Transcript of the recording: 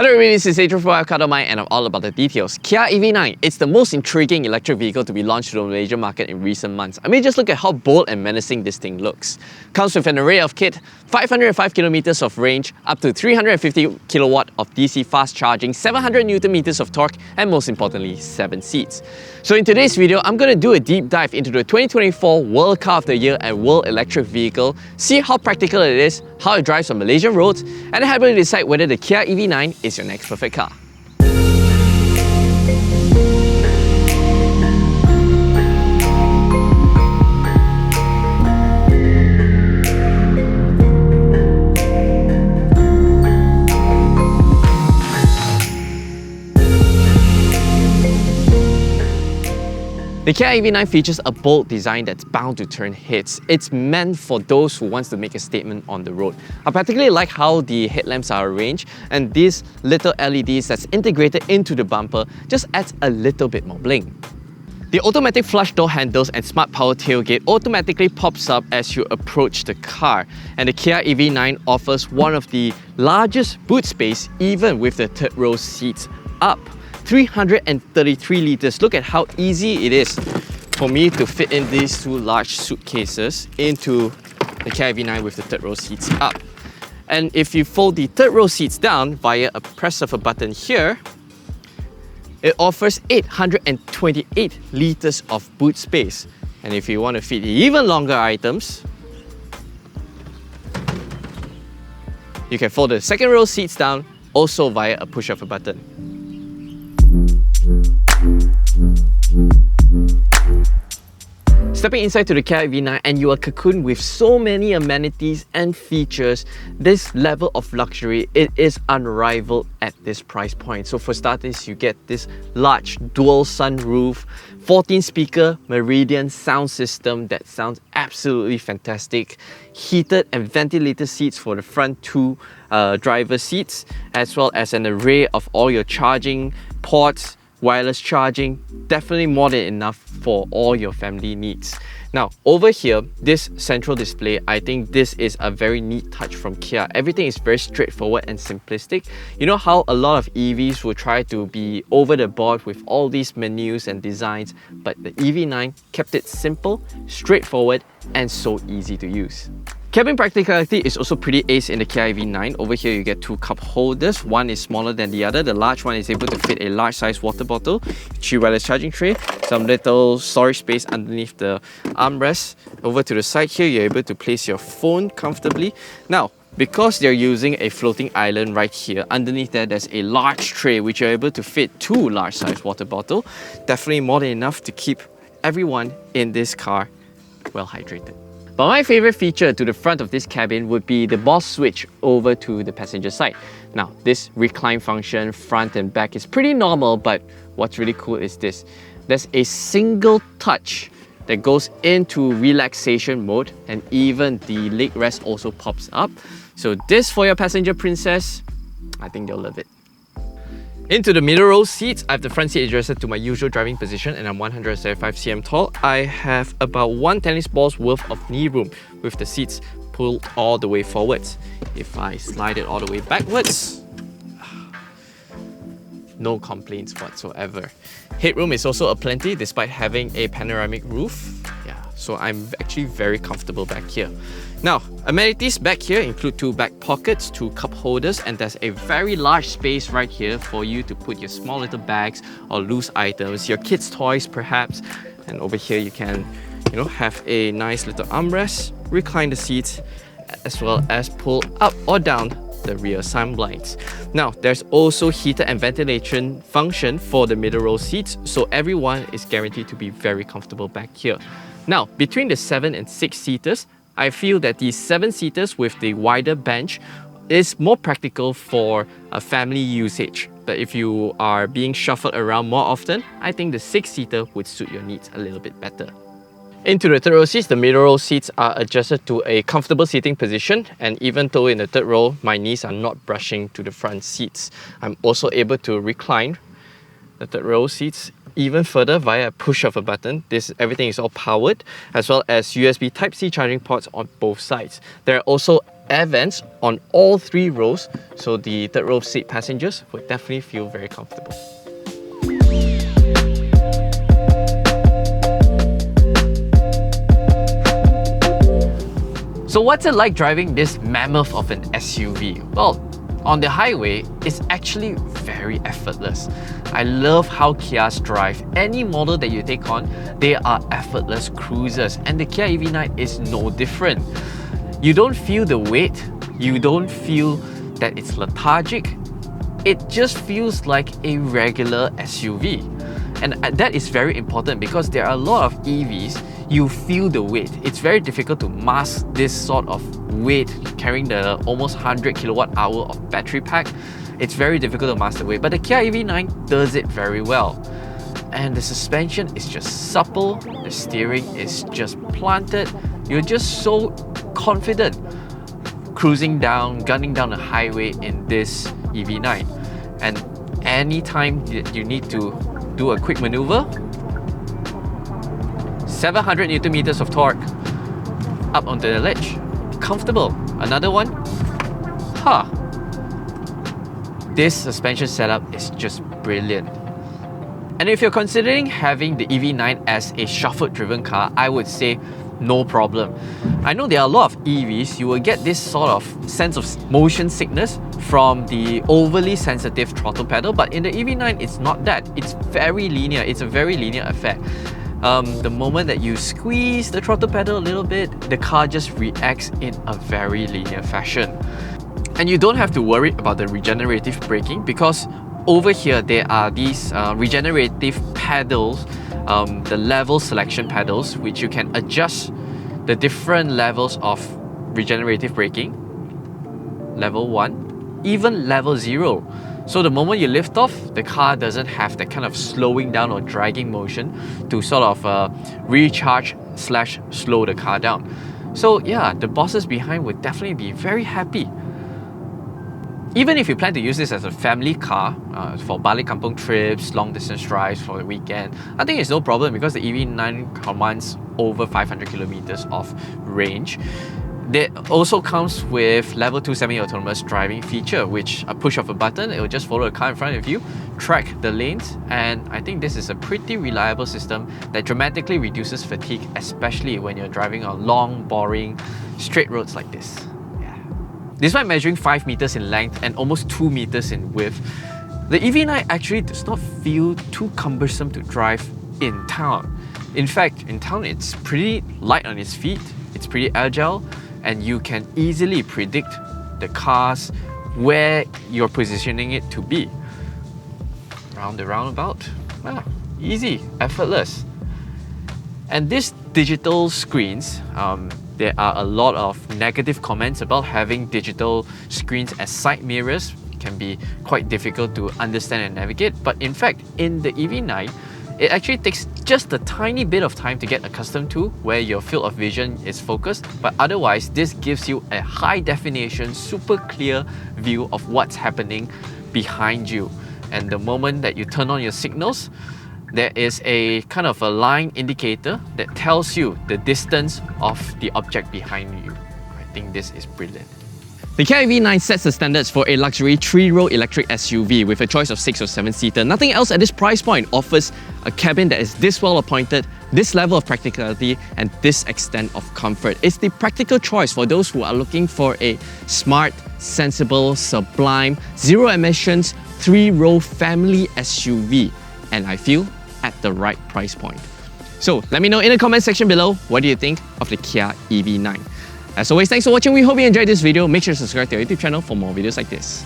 Hello everybody, this is Adrian from WapCar.my and I'm all about the details. Kia EV9, it's the most intriguing electric vehicle to be launched to the Malaysian market in recent months. I mean, just look at how bold and menacing this thing looks. Comes with an array of kit, 505 kilometers of range, up to 350 kilowatt of DC fast charging, 700 Newton meters of torque, and most importantly, 7 seats. So in today's video, I'm going to do a deep dive into the 2024 World Car of the Year and World Electric Vehicle, see how practical it is, how it drives on Malaysian roads, and help you decide whether the Kia EV9 is your next perfect car. The Kia EV9 features a bold design that's bound to turn heads. It's meant for those who wants to make a statement on the road. I particularly like how the headlamps are arranged, and these little LEDs that's integrated into the bumper just adds a little bit more bling. The automatic flush door handles and smart power tailgate automatically pops up as you approach the car, and the Kia EV9 offers one of the largest boot space even with the third row seats up. 333 litres. Look at how easy it is for me to fit in these two large suitcases into the Kia EV9 with the third row seats up. And if you fold the third row seats down via a press of a button here, it offers 828 litres of boot space. And if you want to fit even longer items, you can fold the second row seats down also via a push of a button. Stepping inside to the Kia EV9 and you are cocooned with so many amenities and features. This level of luxury, it is unrivaled at this price point. So for starters, you get this large dual sunroof, 14 speaker Meridian sound system that sounds absolutely fantastic, heated and ventilated seats for the front two driver seats, as well as an array of all your charging ports, wireless charging, definitely more than enough for all your family needs. Now, over here, this central display, I think this is a very neat touch from Kia. Everything is very straightforward and simplistic. You know how a lot of EVs will try to be over the board with all these menus and designs, but the EV9 kept it simple, straightforward, and so easy to use. Cabin practicality is also pretty ace in the Kia EV9. Over here you get two cup holders. One is smaller than the other. The large one is able to fit a large size water bottle, wireless charging tray, some little storage space underneath the armrest. Over to the side here, you're able to place your phone comfortably. Now, because they're using a floating island right here, underneath there's a large tray which you're able to fit two large size water bottles. Definitely more than enough to keep everyone in this car well hydrated. But my favorite feature to the front of this cabin would be the Boss switch over to the passenger side. Now, this recline function front and back is pretty normal, but what's really cool is this. There's a single touch that goes into relaxation mode, and even the leg rest also pops up. So this for your passenger princess, I think you'll love it. Into the middle row seats, I have the front seat adjusted to my usual driving position and I'm 175 cm tall. I have about one tennis ball's worth of knee room with the seats pulled all the way forwards. If I slide it all the way backwards, no complaints whatsoever. Headroom is also aplenty despite having a panoramic roof. Yeah, so I'm actually very comfortable back here. Now, amenities back here include two back pockets, two cup holders, and there's a very large space right here for you to put your small little bags or loose items, your kids' toys perhaps. And over here you can, have a nice little armrest, recline the seats, as well as pull up or down the rear sun blinds. Now, there's also heater and ventilation function for the middle row seats, so everyone is guaranteed to be very comfortable back here. Now, between the 7 and 6 seaters, I feel that the 7-seaters with the wider bench is more practical for a family usage. But if you are being shuffled around more often, I think the 6-seater would suit your needs a little bit better. Into the third row seats, the middle row seats are adjusted to a comfortable seating position, and even though in the third row, my knees are not brushing to the front seats, I'm also able to recline the third row seats even further via a push of a button. Everything is all powered, as well as USB Type-C charging ports on both sides. There are also air vents on all 3 rows, so the third row seat passengers would definitely feel very comfortable. So what's it like driving this mammoth of an SUV? Well, on the highway, it's actually very effortless. I love how Kias drive. Any model that you take on, they are effortless cruisers, and the Kia EV9 is no different. You don't feel the weight, you don't feel that it's lethargic. It just feels like a regular SUV. And that is very important because there are a lot of EVs, you feel the weight. It's very difficult to mask this sort of weight carrying the almost 100 kilowatt hour of battery pack. It's very difficult to mask the weight, but the Kia EV9 does it very well. And the suspension is just supple, the steering is just planted. You're just so confident cruising down, gunning down the highway in this EV9. And anytime you need to do a quick maneuver, 700 Newton meters of torque up onto the ledge. Comfortable. Another one. This suspension setup is just brilliant. And if you're considering having the EV9 as a chauffeur-driven car, I would say no problem. I know there are a lot of EVs, you will get this sort of sense of motion sickness from the overly sensitive throttle pedal, but in the EV9 it's not that. It's very linear, it's a very linear affair. The moment that you squeeze the throttle pedal a little bit, the car just reacts in a very linear fashion. And you don't have to worry about the regenerative braking because over here there are these regenerative pedals, the level selection pedals, which you can adjust the different levels of regenerative braking. Level 1, even level 0. So the moment you lift off, the car doesn't have that kind of slowing down or dragging motion to sort of recharge / slow the car down. So yeah, the bosses behind would definitely be very happy. Even if you plan to use this as a family car for balik kampung trips, long distance drives for the weekend, I think it's no problem because the EV9 commands over 500 kilometers of range. It also comes with level 2 semi-autonomous driving feature, which a push of a button, it will just follow the car in front of you, track the lanes, and I think this is a pretty reliable system that dramatically reduces fatigue, especially when you're driving on long, boring, straight roads like this. Despite measuring 5 meters in length and almost 2 meters in width, the EV9 actually does not feel too cumbersome to drive in town. In fact, in town it's pretty light on its feet, it's pretty agile, and you can easily predict the cars where you're positioning it to be. Round the roundabout, easy, effortless. And these digital screens, there are a lot of negative comments about having digital screens as side mirrors. It can be quite difficult to understand and navigate, but in fact, in the EV9, it actually takes just a tiny bit of time to get accustomed to where your field of vision is focused, but otherwise this gives you a high definition, super clear view of what's happening behind you. And the moment that you turn on your signals, there is a kind of a line indicator that tells you the distance of the object behind you. I think this is brilliant. The Kia EV9 sets the standards for a luxury 3-row electric SUV with a choice of 6 or 7-seater. Nothing else at this price point offers a cabin that is this well appointed, this level of practicality, and this extent of comfort. It's the practical choice for those who are looking for a smart, sensible, sublime, zero emissions, 3-row family SUV. And I feel at the right price point. So let me know in the comment section below, what do you think of the Kia EV9? As always, thanks for watching. We hope you enjoyed this video. Make sure to subscribe to our YouTube channel for more videos like this.